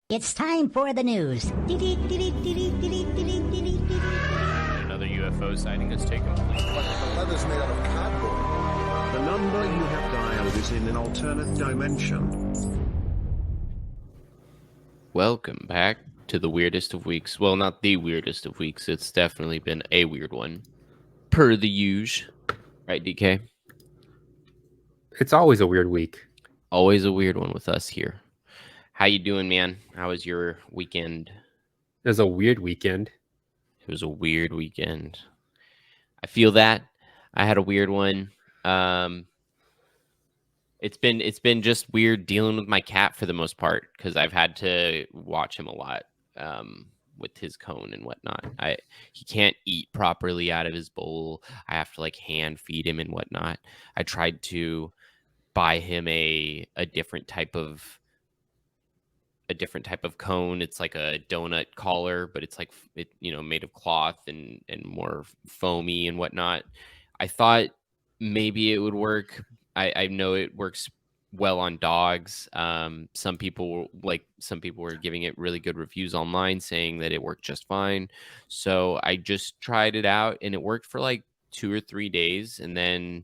It's time for the news. Another UFO sighting has taken place. The leather's made out of cardboard. The number you have dialed is in an alternate dimension. Welcome back to the weirdest of weeks. Well, not the weirdest of weeks. It's definitely been a weird one. Per the usual. Right, DK? It's always a weird week. Always a weird one with us here. How you doing, man? How was your weekend? It was a weird weekend. It was a weird weekend. I feel that. I had a weird one. It's been just weird dealing with my cat for the most part because I've had to watch him a lot with his cone and whatnot. He can't eat properly out of his bowl. I have to like hand feed him and whatnot. I tried to buy him a different type of cone. It's like a donut collar, but it's like made of cloth and more foamy and whatnot. I thought maybe it would work. I know it works well on dogs. Some people were giving it really good reviews online saying that it worked just fine. So I just tried it out and it worked for like 2 or 3 days. And then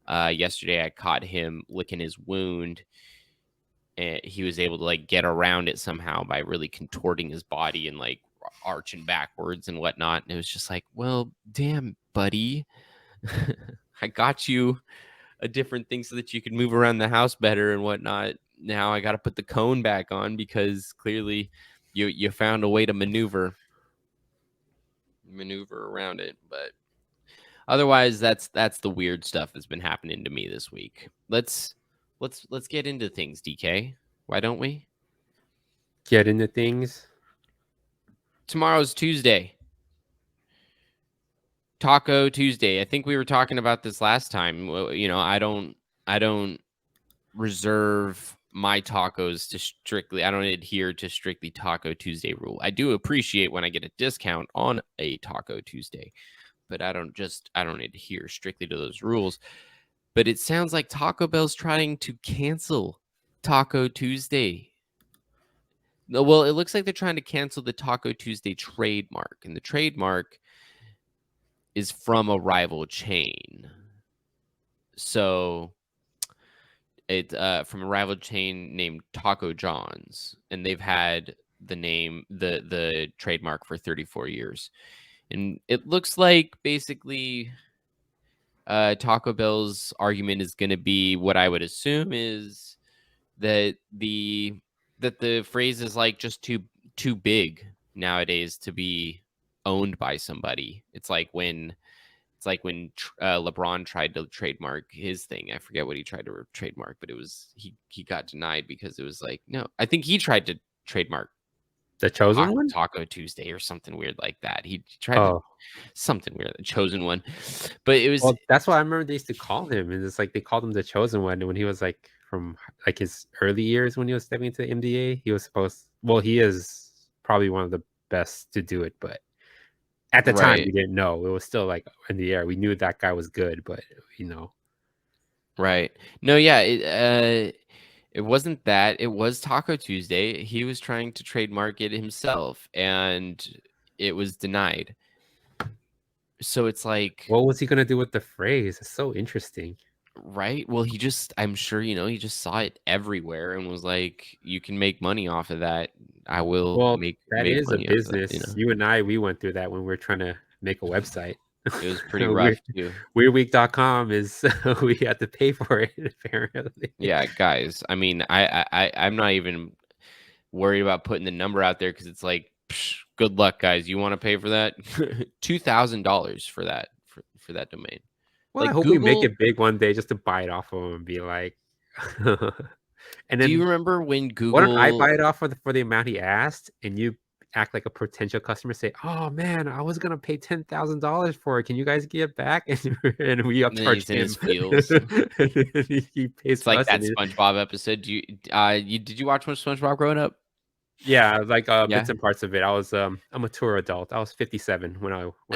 yesterday I caught him licking his wound. And he was able to like get around it somehow by really contorting his body and like arching backwards and whatnot. And it was just like, well, damn, buddy, I got you a different thing so that you could move around the house better and whatnot. Now I got to put the cone back on because clearly you found a way to maneuver around it. But otherwise, that's the weird stuff that's been happening to me this week. Let's get into things, DK. Why don't we? Get into things. Tomorrow's Tuesday. Taco Tuesday. I think we were talking about this last time. I don't reserve my tacos to strictly. I don't adhere to strictly Taco Tuesday rule. I do appreciate when I get a discount on a Taco Tuesday, but I don't adhere strictly to those rules. But it sounds like Taco Bell's trying to cancel Taco Tuesday. Well, it looks like they're trying to cancel the Taco Tuesday trademark, and the trademark is from a rival chain. So it's from a rival chain named Taco John's, and they've had the trademark for 34 years. And it looks like basically Taco Bell's argument is going to be what I would assume is that the phrase is like just too big nowadays to be owned by somebody. It's like when LeBron tried to trademark his thing. I forget what he tried to trademark, but it was he got denied because it was like, no, I think he tried to trademark The chosen one? Taco Tuesday or something weird like that. He tried to, something weird, the chosen one. But it was that's what I remember they used to call him. And it's like they called him the chosen one when he was like from like his early years when he was stepping into the NBA. He is probably one of the best to do it, but at the time we didn't know. It was still like in the air. We knew that guy was good, but Right. No, yeah, it wasn't that. It was Taco Tuesday. He was trying to trademark it himself, and it was denied. So it's like, what was he gonna do with the phrase? It's so interesting. Right? Well, I'm sure, he just saw it everywhere and was like, you can make money off of that. I will make is money a business. That, You and I, we went through that when we were trying to make a website. It was pretty rough too. Weirdweek.com is we had to pay for it apparently. Yeah, guys. I mean, I'm not even worried about putting the number out there because it's like, good luck, guys. You want to pay for that? $2,000 for that for that domain. Well, I hope we make it big one day just to buy it off of them and be like. And then, do you remember when Google? What did I buy it off for the amount he asked, and you act like a potential customer, say, "Oh man, I was gonna pay $10,000 for it. Can you guys get it back?" And we upcharge him. His feels. He pays. It's like that SpongeBob episode. Did you watch much SpongeBob growing up? Yeah, like Yeah. bits and parts of it. I was a mature adult. I was 57 when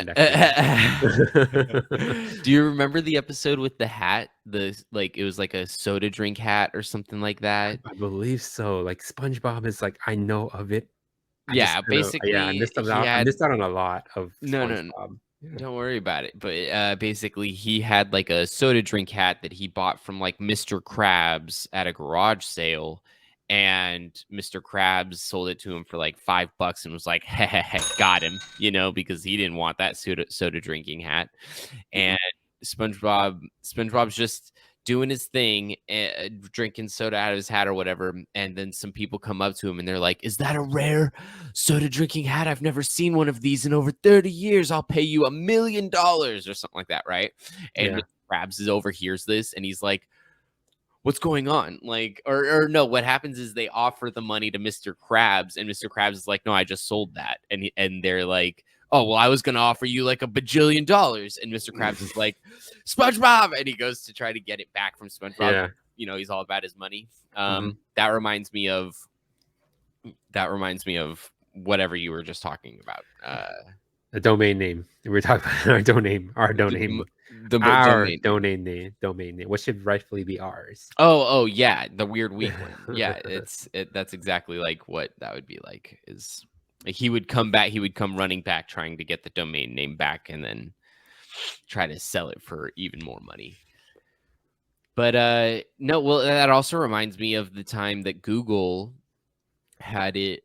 that came out. Do you remember the episode with the hat? It was like a soda drink hat or something like that. I believe so. Like SpongeBob is like I know of it. I just Yeah, kind of yeah, basically he I had missed out on a lot of no, SpongeBob. Yeah. don't worry about it. But basically, he had like a soda drink hat that he bought from like Mr. Krabs at a garage sale, and Mr. Krabs sold it to him for like $5 and was like, got him, because he didn't want that soda drinking hat. Mhm. And SpongeBob's just doing his thing, drinking soda out of his hat or whatever. And then some people come up to him and they're like, "Is that a rare soda drinking hat? I've never seen one of these in over 30 years. I'll pay you $1 million," or something like that, right? And Yeah. Mr. Krabs overhears this and he's like, "What's going on?" Like, or no, what happens is they offer the money to Mr. Krabs, and Mr. Krabs is like, "No, I just sold that." And they're like, "Oh, well, I was gonna offer you like $1 bajillion." And Mr. Krabs is like, "SpongeBob," and he goes to try to get it back from SpongeBob. Yeah. He's all about his money. Mhm. That reminds me of whatever you were just talking about. A domain name. We're talking about our domain. Our domain. The Our domain. domain name. Domain name. What should rightfully be ours? Oh yeah, the weird week one. Yeah, that's exactly like what that would be like. Is like he would come running back trying to get the domain name back and then try to sell it for even more money. But no, well, that also reminds me of the time that Google had it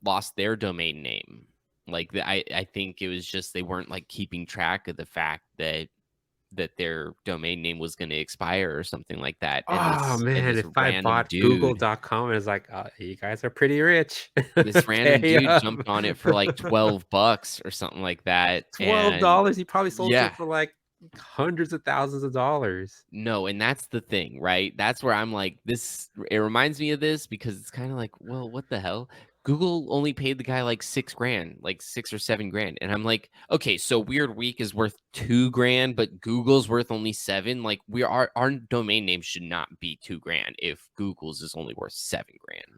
lost their domain name. Like I think it was just they weren't like keeping track of the fact that their domain name was going to expire or something like that. And Oh and man, this if I random bought dude, google.com, it's like, you guys are pretty rich. this random Pay dude up. jumped on it for like $12 or something like that. And $12. He probably sold yeah, it for like hundreds of thousands of dollars. no, and that's the thing, right? That's where I'm like, it reminds me of this because it's kind of like, well, what the hell? Google only paid the guy like $6,000, like 6 or 7 grand. And I'm like, okay, so Weird Week is worth $2,000, but Google's worth only 7. Like our domain name should not be $2,000 if Google's is only worth $7,000.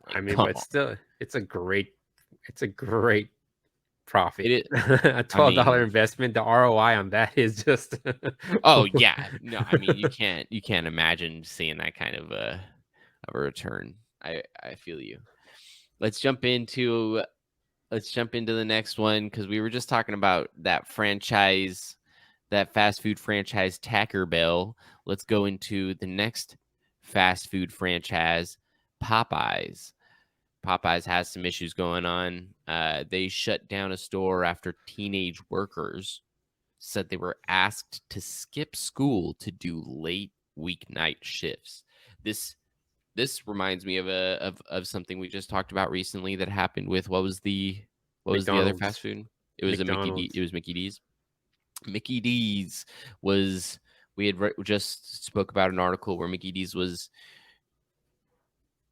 Like, I mean, come but on. still, it's a great profit. It is, A I $12 mean, investment, the ROI on that is just oh yeah. No, I mean you can't imagine seeing that kind of a return. I feel you. Let's jump into the next one because we were just talking about that franchise, that fast food franchise Taco Bell. Let's go into the next fast food franchise, Popeyes. Popeyes has some issues going on. They shut down a store after teenage workers said they were asked to skip school to do late weeknight shifts. This reminds me of something we just talked about recently that happened with what was the other fast McDonald's. food? It was McDonald's. It was Mickey D's. Mickey D's was we had just spoke about an article where Mickey D's was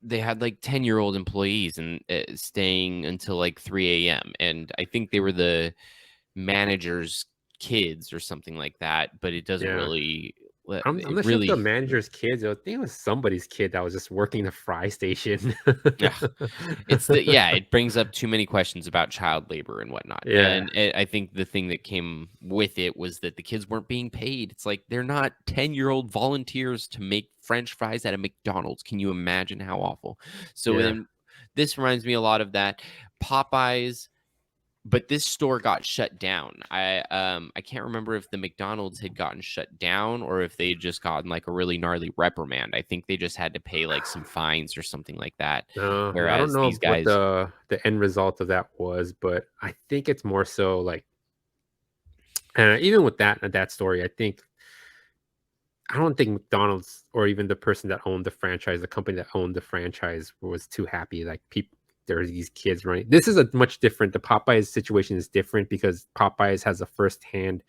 they had like 10-year-old employees and staying until like 3 a.m. and I think they were the manager's kids or something like that, but it doesn't Yeah. really I'm it not sure if the really manager's kids. I think it was somebody's kid that was just working the fry station. it brings up too many questions about child labor and whatnot. Yeah. And I think the thing that came with it was that the kids weren't being paid. It's like they're not 10-year-old volunteers to make French fries at a McDonald's. Can you imagine how awful? So Yeah. then this reminds me a lot of that. Popeyes, but this store got shut down. I can't remember if the McDonald's had gotten shut down or if they had just gotten like a really gnarly reprimand. I think they just had to pay like some fines or something like that. I don't Whereas know these what guys, the end result of that was, but I think it's more so like, and even with that story, I don't think McDonald's or even the person that owned the franchise, the company that owned the franchise, was too happy. Like there's these kids running. This is a much different. The Popeyes situation is different because Popeyes has a firsthand.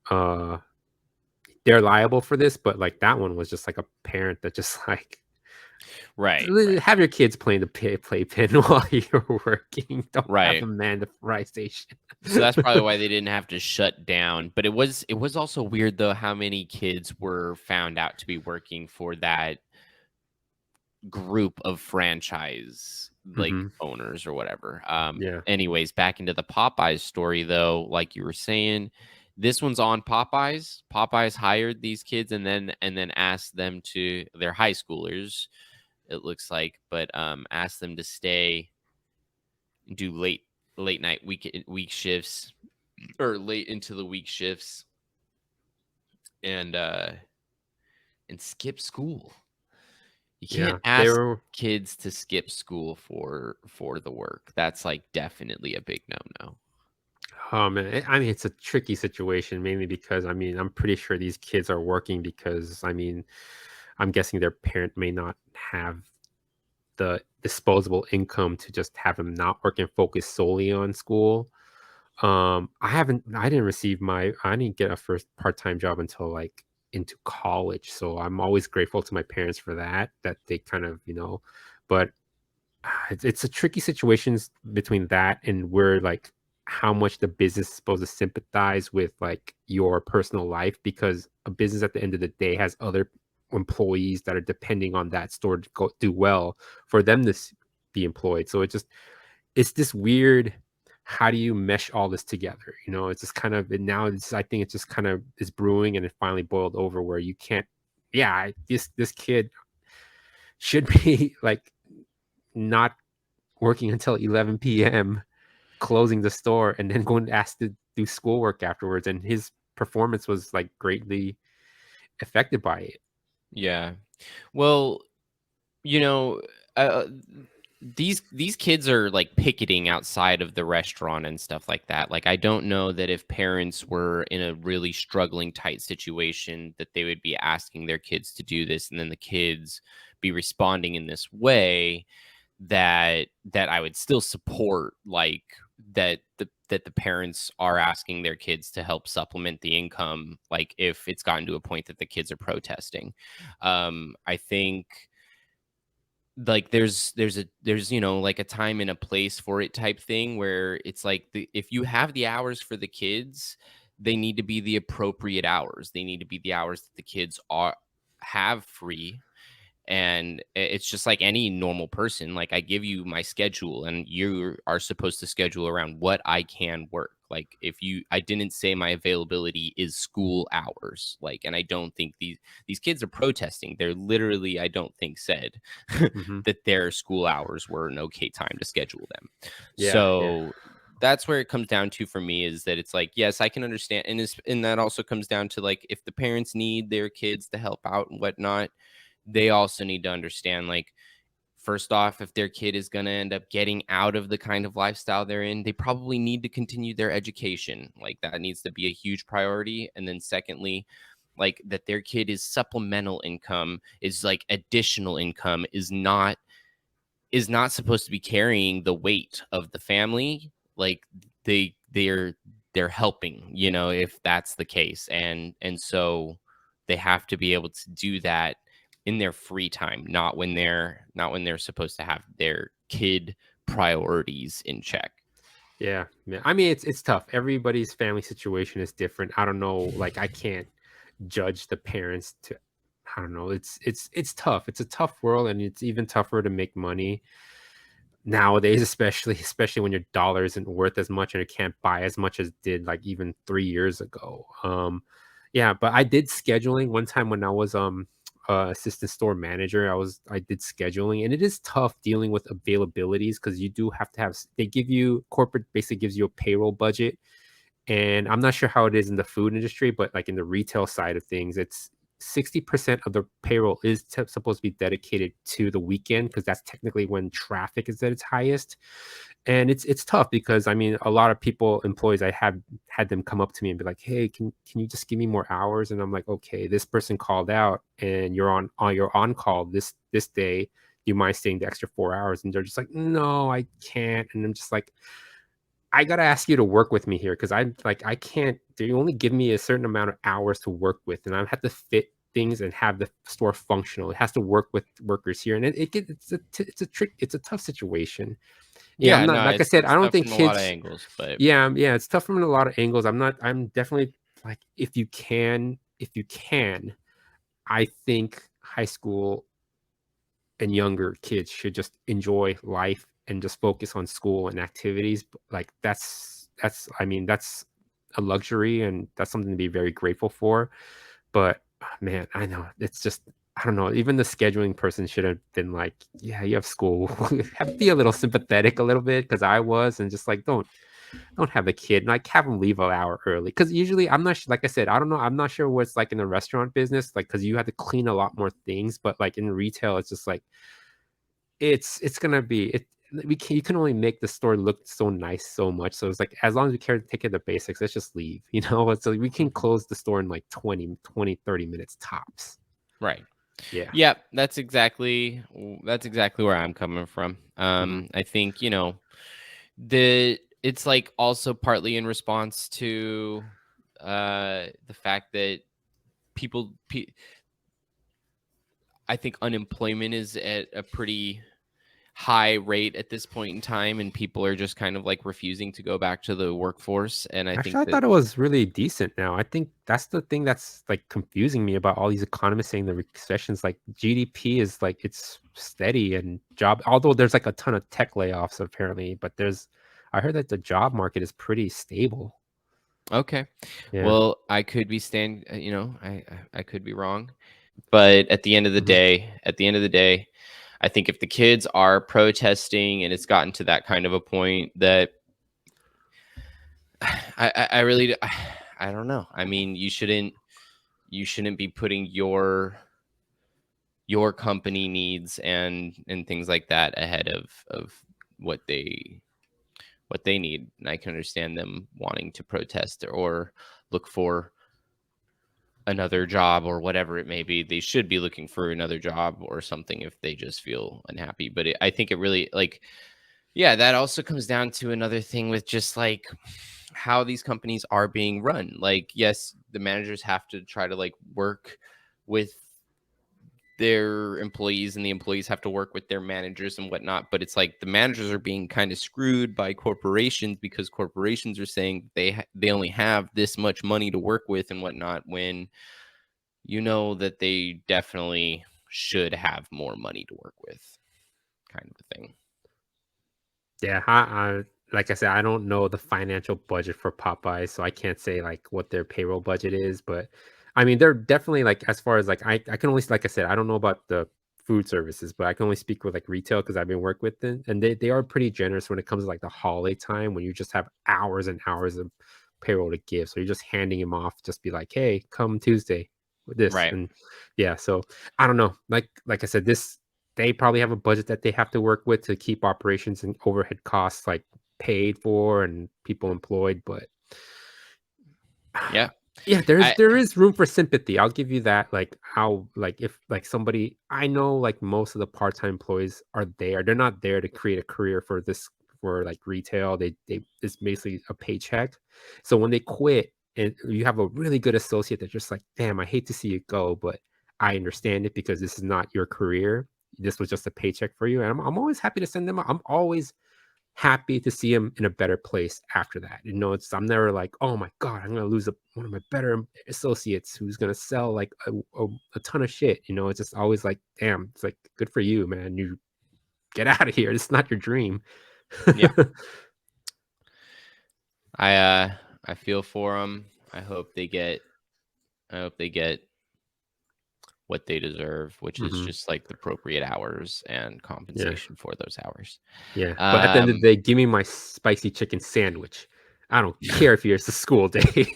They're liable for this, but like that one was just like a parent that just like right, have your kids playing the playpen while you're working. Don't have right. them man the fry station. So that's probably why they didn't have to shut down. But it was also weird though how many kids were found out to be working for that group of franchise like Mhm. owners or whatever. Yeah. Anyways, back into the Popeyes story though, like you were saying, this one's on Popeyes. Popeyes hired these kids and then asked them to, they're high schoolers, it looks like, but asked them to stay and do late night week shifts, or late into the week shifts, and skip school. You can't Yeah. They ask were kids to skip school for the work. That's like definitely a big no-no. Oh man, I mean, it's a tricky situation, mainly because I mean, I'm pretty sure these kids are working because I mean, I'm guessing their parent may not have the disposable income to just have them not work and focus solely on school. I didn't receive I didn't get a first part-time job until like into college. So I'm always grateful to my parents for that they kind of, but it's a tricky situations between that and where like how much the business is supposed to sympathize with like your personal life, because a business at the end of the day has other employees that are depending on that store to do well for them to be employed. So it's this weird, how do you mesh all this together? It's just kind of, and now I think it's just kind of is brewing, and it finally boiled over where you can't, this kid should be like not working until 11 p.m., closing the store, and then going to ask to do schoolwork afterwards. And his performance was like greatly affected by it. Yeah. Well, you know, uh, these kids are like picketing outside of the restaurant and stuff like that. Like, I don't know that if parents were in a really struggling, tight situation, that they would be asking their kids to do this, and then the kids be responding in this way. That I would still support, like, that the parents are asking their kids to help supplement the income, like if it's gotten to a point that the kids are protesting. I think like there's like a time and a place for it type thing, where it's like, if you have the hours for the kids, they need to be the appropriate hours. They need to be the hours that the kids are have free. And it's just like any normal person. Like, I give you my schedule, and you are supposed to schedule around what I can work. Like, I didn't say my availability is school hours. Like, and I don't think these kids are protesting. They're literally, I don't think, said Hmm. that their school hours were an okay time to schedule them. Yeah, yeah, So that's where it comes down to for me, is that it's like, yes, I can understand. And that also comes down to, like, if the parents need their kids to help out and whatnot, they also need to understand, like, first off, if their kid is going to end up getting out of the kind of lifestyle they're in, they probably need to continue their education. Like, that needs to be a huge priority. And then secondly, like, that their kid is supplemental income, is like additional income, is not supposed to be carrying the weight of the family. Like, they're helping, if that's the case. And so they have to be able to do that in their free time, not when they're supposed to have their kid priorities in check. yeah, yeah. I mean, it's tough. Everybody's family situation is different. I don't know. Like, I can't judge the parents to. I don't know. It's tough. It's a tough world, and it's even tougher to make money nowadays, especially when your dollar isn't worth as much and it can't buy as much as it did like even 3 years ago. Yeah, but I did scheduling one time when I was assistant store manager. I did scheduling, and it is tough dealing with availabilities because you do have to have, they give you, corporate basically gives you a payroll budget. And I'm not sure how it is in the food industry, but like in the retail side of things, it's 60% of the payroll is supposed to be dedicated to the weekend, because that's technically when traffic is at its highest. And it's tough because I mean, a lot of people, employees, I have had them come up to me and be like, "Hey, can you just give me more hours?" And I'm like, "Okay, this person called out, and you're on call this day. You mind staying the extra 4 hours?" And they're just like, "No, I can't." And I'm just like, I gotta ask you to work with me here, because I'm like, I can't. You only give me a certain amount of hours to work with, and I have to fit things and have the store functional. It has to work with workers here, and it's a trick. It's a tough situation. Yeah, I'm Yeah, not, no, like I it's said, I it's don't tough think from a lot of kids. angles, but Yeah, it's tough from a lot of angles. I'm definitely like, if you can, I think high school and younger kids should just enjoy life and just focus on school and activities, like I mean, that's a luxury, and that's something to be very grateful for. But man, I know it's just, I don't know. Even the scheduling person should have been like, "Yeah, you have school. Be a little sympathetic a little bit," because I was, and just like, don't have a kid, like have them leave an hour early. Because usually, I'm not like I said, I don't know. I'm not sure what it's like in the restaurant business, like because you have to clean a lot more things. But like in retail, it's just like it's gonna be it. You can only make the store look so nice so much. So it's like as long as we care to take care of the basics, let's just leave. So we can close the store in like 30 minutes tops. Right. Yeah. Yeah, that's exactly where I'm coming from. Mhm. I think, it's like also partly in response to the fact that people I think unemployment is at a pretty high rate at this point in time, and people are just kind of like refusing to go back to the workforce. And I Actually, think I that thought it was really decent now. I think that's the thing that's like confusing me about all these economists saying the recession's like GDP is like it's steady and job, although there's like a ton of tech layoffs apparently, but I heard that the job market is pretty stable. okay, Yeah. well, I could be I could be wrong, but at the end of the Mhm. day, I think if the kids are protesting and it's gotten to that kind of a point that I really I don't know. I mean, you shouldn't be putting your company needs and things like that ahead of what they need. And I can understand them wanting to protest or look for another job or whatever it may be. They should be looking for another job or something if they just feel unhappy. But I think it really like, yeah, that also comes down to another thing with just like how these companies are being run. Like, yes, the managers have to try to like work with their employees and the employees have to work with their managers and whatnot, but it's like the managers are being kind of screwed by corporations because corporations are saying they only have this much money to work with and whatnot, when that they definitely should have more money to work with, kind of a thing. Yeah, like I said, I don't know the financial budget for Popeyes, so I can't say like what their payroll budget is. But I mean, they're definitely like as far as like I can only, like I said, I don't know about the food services, but I can only speak with like retail because I've been working with them, and they are pretty generous when it comes to like the holiday time when you just have hours and hours of payroll to give. So you're just handing them off, just be like, hey, come Tuesday with this, Right. and yeah. So I don't know. Like I said, they probably have a budget that they have to work with to keep operations and overhead costs like paid for and people employed, but Yeah. yeah, I there is room for sympathy. I'll give you that. Like how like if like somebody, I know like most of the part-time employees are there. They're not there to create a career for this, for like retail. They it's basically a paycheck. So when they quit and you have a really good associate that's just like, damn, I hate to see you go, but I understand it because this is not your career. This was just a paycheck for you. And I'm always happy to send them. I'm always happy to see him in a better place after that. I'm never like, oh my god, I'm gonna lose one of my better associates who's gonna sell like a ton of shit. It's just always like, damn, it's like good for you, man. You get out of here. It's not your dream. yeah, I feel for them. I hope they get what they deserve, which is Hmm. just like the appropriate hours and Yeah, compensation for those hours. yeah. But at the end of the Um, day, give me my spicy chicken sandwich. I don't care if it's a school day.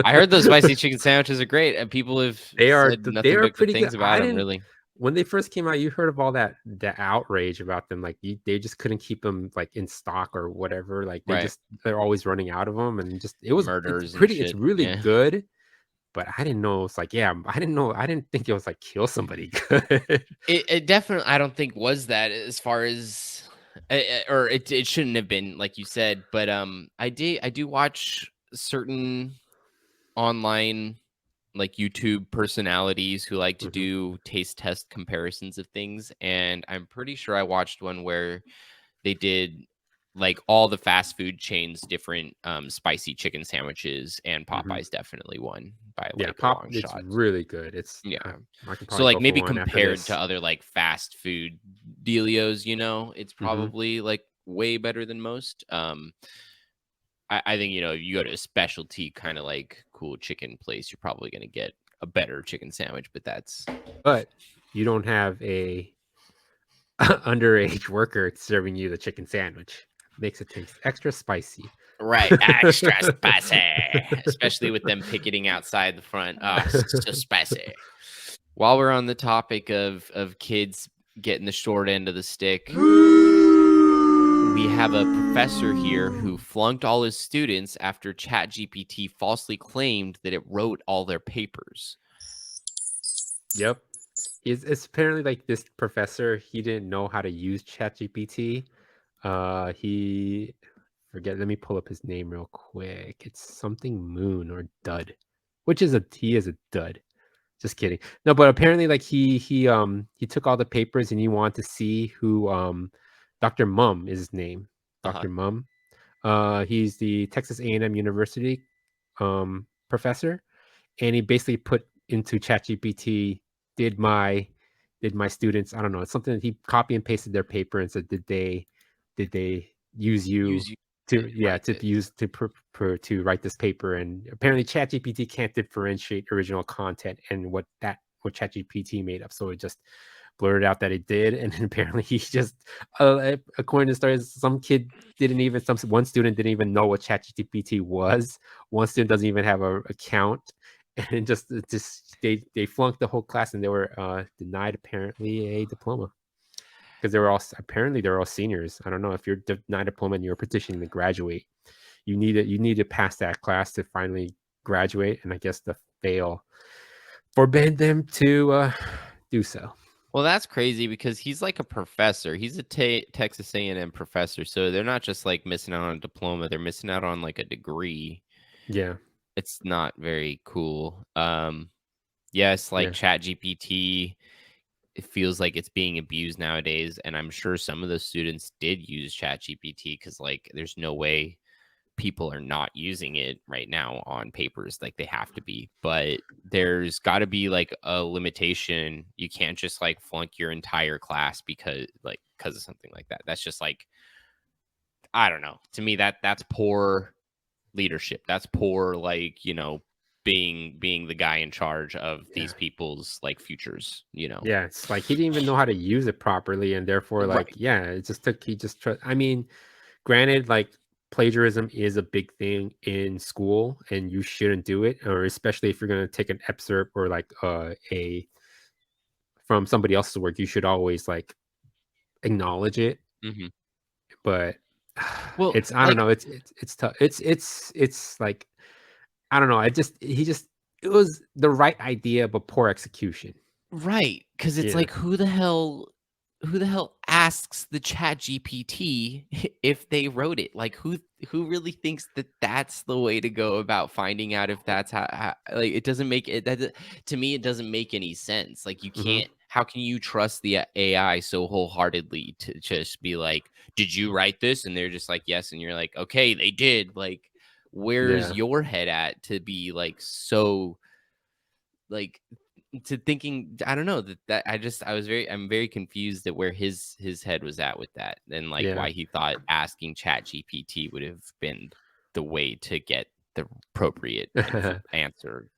I heard those spicy chicken sandwiches are great, and people have said They nothing are but good pretty good. things about I them. didn't Really, When they first came out, you heard of all that outrage about them. Like they just couldn't keep them like in stock or whatever. Like right? they're always running out of them, and just Murders and it's shit. really Yeah, good. But I didn't know it's like, yeah, I didn't think it was like kill somebody good. it definitely. I don't think was that as far as, or it shouldn't have been like you said. But I do watch certain online like YouTube personalities who like to Hmm. do taste test comparisons of things. And I'm pretty sure I watched one where they did like all the fast food chains, different spicy chicken sandwiches, and Mhm. Popeyes definitely won by Yeah, like a long it's shot. really good. Yeah. I can So probably like go for maybe one after compared this. to other like fast food dealios, it's Mhm. probably like way better than most. I think, if you go to a specialty kind of like cool chicken place, you're probably going to get a better chicken sandwich, But you don't have a underage worker serving you the chicken sandwich. Makes it taste extra spicy. right. Extra spicy, especially with them picketing outside the front. Oh, so spicy. While we're on the topic of kids getting the short end of the stick, we have a professor here who flunked all his students after ChatGPT falsely claimed that it wrote all their papers. Yep. It's apparently like this professor, he didn't know how to use ChatGPT. He forget, let me pull up his name real quick. It's something Moon or Dud, which is he is a dud. Just kidding. No, but apparently like he took all the papers and he wanted to see who Dr. Mum is his name. Uh-huh. Dr. Mum. He's the Texas A&M University professor, and he basically put into ChatGPT, did my students, I don't know, it's something that he copy and pasted their paper and said, did they use you Use you to write to it. use to write this paper? And apparently ChatGPT can't differentiate original content and what ChatGPT made up, so it just blurted out that it did. And then apparently he just according to the stories, one student didn't even know what ChatGPT was. One student doesn't even have a account, and just they flunked the whole class, and they were denied apparently a diploma because they're all seniors. I don't know if you're denied a diploma and you're petitioning to graduate, you need to pass that class to finally graduate, and I guess the fail forbade them to do so. Well, that's crazy because he's like a professor. He's a Texas A&M professor, so they're not just like missing out on a diploma; they're missing out on like a degree. Yeah, It's not very cool. Yes, like yeah, ChatGPT, it feels like it's being abused nowadays, and I'm sure some of the students did use ChatGPT because like there's no way people are not using it right now on papers, like they have to be. But there's got to be like a limitation. You can't just like flunk your entire class because of something like that. That's just like, I don't know. To me, that's poor leadership. That's poor, like, being the guy in charge of these people's like futures. yeah. It's like he didn't even know how to use it properly, and therefore, like, Right. yeah, it just took. He just. I mean, granted, like plagiarism is a big thing in school, and you shouldn't do it, or especially if you're going to take an excerpt or like a from somebody else's work, you should always like acknowledge it. Hmm. But Well, it's, I don't like, know, it's tough. It's like, I don't know. It was the right idea, but poor execution. right, because it's Yeah. like, who the hell asks the Chat GPT if they wrote it? Like, who really thinks that that's the way to go about finding out if that's how like, it doesn't make it that to me, it doesn't make any sense. Like, you Hmm. can't. How can you trust the AI so wholeheartedly to just be like, did you write this? And they're just like, yes, and you're like, okay, they did. Like, where's Yeah. your head at to be like so like to thinking, I don't know, that I'm very confused at where his head was at with that, and like Yeah. why he thought asking Chat GPT would have been the way to get the appropriate answer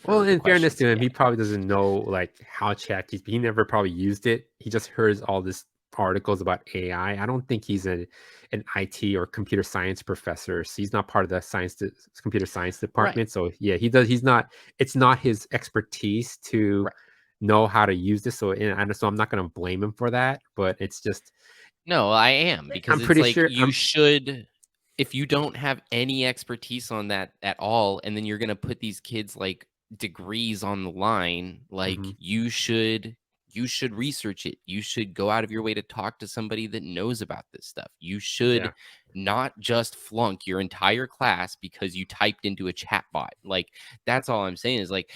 Well, for the in fairness questions to he him, he had. probably doesn't know like how ChatGPT. He never probably used it. He just hears all this articles about AI. I don't think he's an IT or computer science professor. So he's not part of the computer science Right. department. So yeah, he does. He's not. It's not his expertise to Right. know how to use this. So I'm not going to blame him for that. But it's just, No, I am, because I'm it's pretty like sure. you should, if you don't have any expertise on that at all, and then you're gonna put these kids like degrees on the line, like Mhm. you should research it. You should go out of your way to talk to somebody that knows about this stuff. You should Yeah. not just flunk your entire class because you typed into a chat bot. Like, that's all I'm saying is like,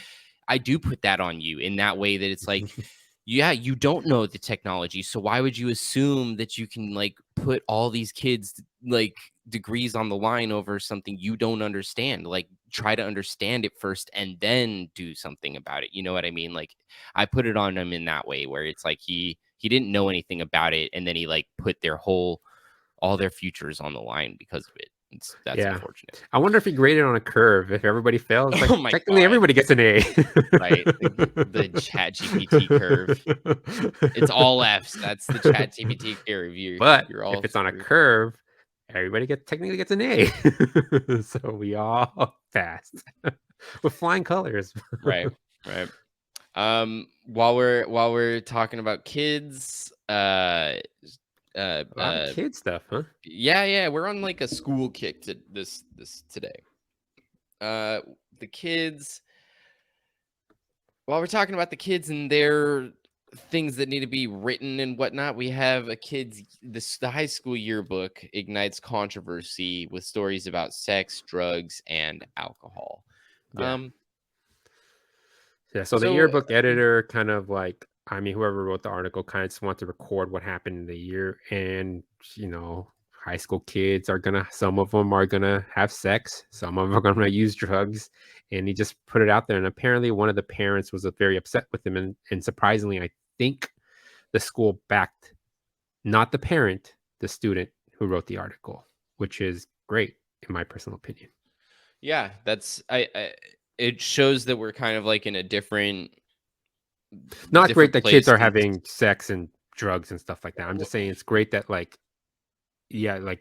I do put that on you in that way that it's like, yeah, you don't know the technology, so why would you assume that you can like put all these kids like degrees on the line over something you don't understand. Like try to understand it first and then do something about it. You know what I mean? Like I put it on him in that way where it's like he didn't know anything about it and then he like put all their futures on the line because of it. That's Yeah. unfortunate. I wonder if he graded on a curve. If everybody fails, like Oh my technically God. everybody gets an A. Right. The chat GPT curve. It's all F's. That's the chat GPT curve. But You're if all it's on a screwed. curve, everybody technically gets an A. So we all passed with flying colors. Right. Right. While we're talking about kids, A lot of kid stuff, huh? yeah, we're on like a school kick to this today. The kids, while we're talking about the kids and their things that need to be written and whatnot, we have the high school yearbook ignites controversy with stories about sex, drugs, and alcohol. Yeah. Um, Yeah, so the so yearbook editor kind of like, I mean, whoever wrote the article kind of just wanted to record what happened in the year. And, high school kids some of them are gonna have sex, some of them are gonna use drugs. And he just put it out there. And apparently one of the parents was very upset with him. And surprisingly, I think the school backed not the parent, the student who wrote the article, which is great in my personal opinion. yeah, that's it shows that we're kind of like in a Not great different that kids place are in having sex and drugs and stuff like that. I'm just saying it's great that like, yeah, like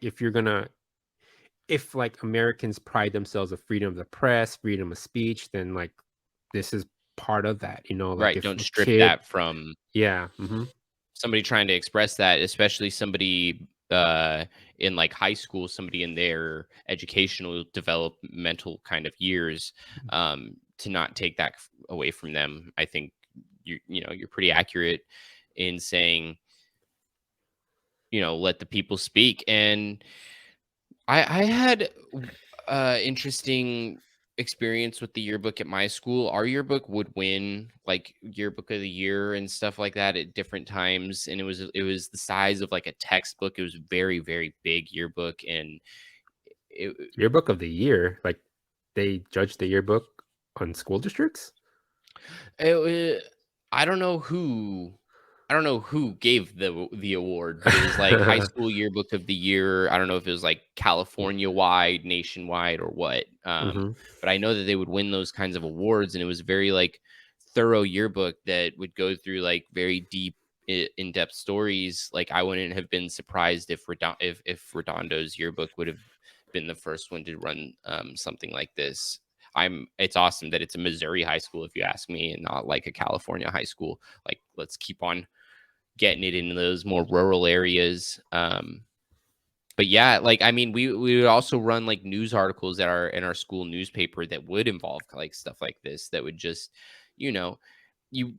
if like Americans pride themselves of freedom of the press, freedom of speech, then like this is part of that, like right. if Don't a strip kid, that from yeah, somebody trying to express that, especially somebody in like high school, somebody in their educational developmental kind of years, to not take that away from them. I think you're pretty accurate in saying, let the people speak. And I had interesting experience with the yearbook at my school. Our yearbook would win like yearbook of the year and stuff like that at different times, and it was the size of like a textbook. It was very very big yearbook, and it, yearbook of the year. Like they judge the yearbook on school districts. it, I don't know who gave the award, but it was like high school yearbook of the year. I don't know if it was like California wide, nationwide, or what. Hmm. But I know that they would win those kinds of awards, and it was very like thorough yearbook that would go through like very deep, in-depth stories. Like I wouldn't have been surprised if Redondo's yearbook would have been the first one to run something like this. It's awesome that it's a Missouri high school, if you ask me, and not like a California high school. Like let's keep on getting it in those more rural areas. But yeah, like I mean, we would also run like news articles in our school newspaper that would involve like stuff like this. That would just, you know, you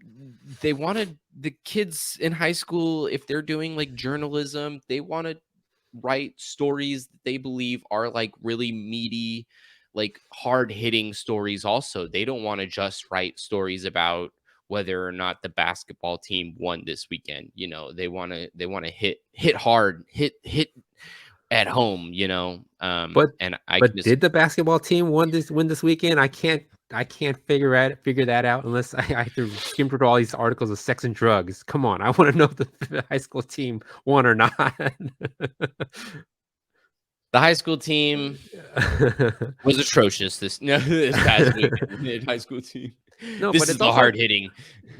they wanted the kids in high school, if they're doing like journalism, they want to write stories that they believe are like really meaty, like hard hitting stories. Also, they don't want to just write stories about whether or not the basketball team won this weekend. They want to hit hard, hit at home. But And I can but just did the basketball team win this weekend? I can't figure that out unless I have to skim through all these articles of sex and drugs. Come on, I want to know if the high school team won or not. the high school team was atrocious this past weekend. The high school team. No, This but is it's the also hard hitting.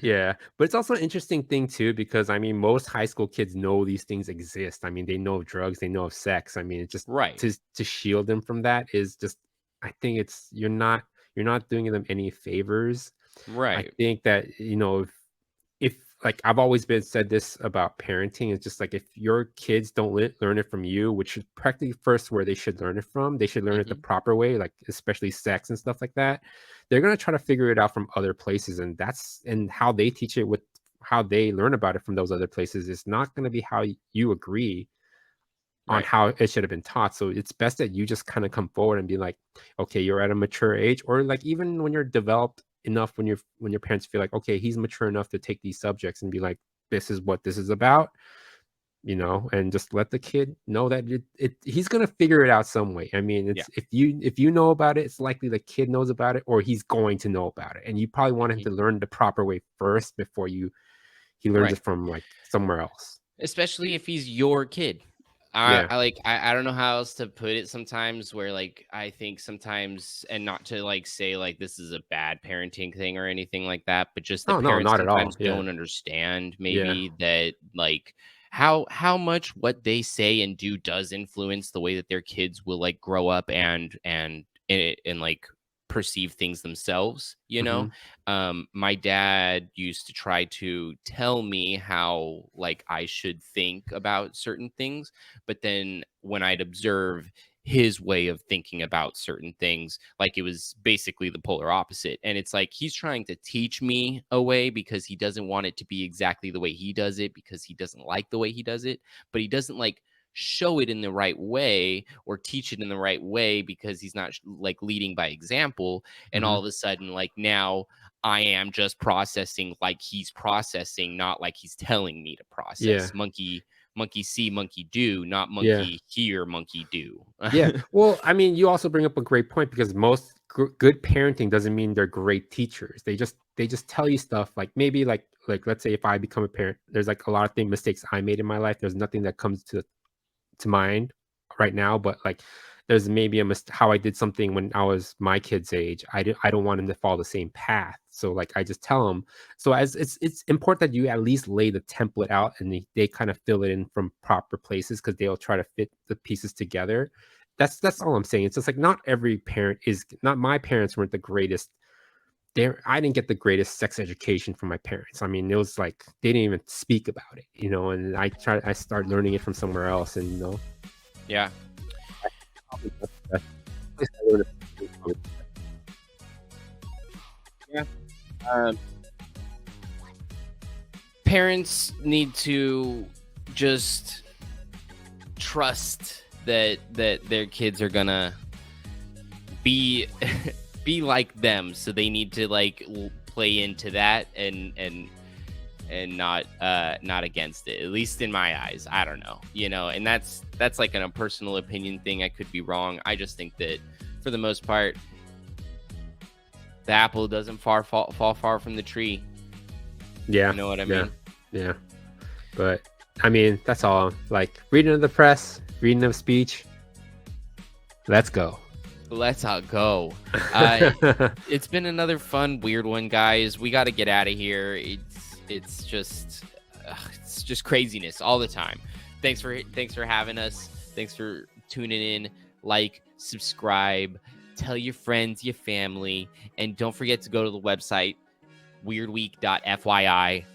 yeah, but it's also an interesting thing too because I mean most high school kids know these things exist. I mean they know of drugs, they know of sex. I mean it's just Right. to shield them from that is just I think it's you're not doing them any favors. I Right. think that if like I've always been said this about parenting, it's just like if your kids don't learn it from you, which is practically first where they should learn it from, they should learn it the Hmm. proper way, like especially sex and stuff like that. They're gonna try to figure it out from other places, and how they teach it with how they learn about it from those other places is not gonna be how you agree on Right. how it should have been taught. So it's best that you just kind of come forward and be like, okay, you're at a mature age, or like even when you're developed enough, when your parents feel like, okay, he's mature enough to take these subjects and be like, this is what this is about. and just let the kid know that he's gonna figure it out some way. I mean, Yeah. it's if you know about it, it's likely the kid knows about it, or he's going to know about it, and you probably want him Mhm. to learn the proper way first before he learns Right. it from like somewhere else. Especially if he's your kid. Yeah. I don't know how else to put it sometimes where like I think sometimes, and not to like say like this is a bad parenting thing or anything like that, but just Oh that no, parents not at all. sometimes Yeah. don't understand Yeah. maybe that like how much what they say and do does influence the way that their kids will like grow up and like perceive things themselves, Hmm. my dad used to try to tell me how like I should think about certain things, but then when I'd observe his way of thinking about certain things, like it was basically the polar opposite. And it's like he's trying to teach me a way because he doesn't want it to be exactly the way he does it because he doesn't like the way he does it, but he doesn't like show it in the right way or teach it in the right way because he's not like leading by example. And Hmm. all of a sudden like now I am just processing like he's processing, not like he's telling me to Yeah. process. Monkey see, monkey do, not Yeah. monkey hear, monkey do. Yeah. Well, I mean, you also bring up a great point because most good parenting doesn't mean they're great teachers. They just tell you stuff like maybe like let's say if I become a parent, there's like a lot of things mistakes I made in my life. There's nothing that comes to mind right now, but like there's maybe how I did something when I was my kid's age. I don't want him to follow the same path. So like I just tell him. So as it's important that you at least lay the template out and they kind of fill it in from proper places because they'll try to fit the pieces together. That's all I'm saying. It's just like not every parent is not my parents weren't the greatest. I didn't get the greatest sex education from my parents. I mean, it was like they didn't even speak about it, and I start learning it from somewhere else, and Yeah. probably that's the best place I learned it from. Yeah. Um, Parents need to just trust that their kids are gonna be be like them, so they need to like play into that and not against it, at least in my eyes. I don't know, and that's like a personal opinion thing. I could be wrong. I just think that for the most part the apple doesn't fall far from the tree. Yeah, You know what I yeah, mean? yeah. But I mean, that's all. Like reading of the press, reading of speech. Let's go. Let's all go. It's been another fun weird one, guys. We got to get out of here. It's just craziness all the time. Thanks for having us. Thanks for tuning in. Like, subscribe, tell your friends, your family, and don't forget to go to the website weirdweek.fyi.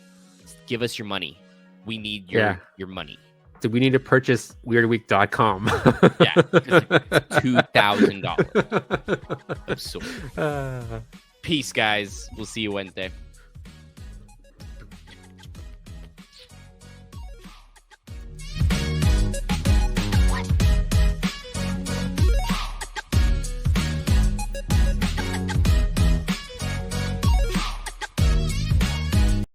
Give us your money. We need your money. Do we need to purchase weirdweek.com? Yeah, $2,000. Absurd. Peace, guys. We'll see you Wednesday.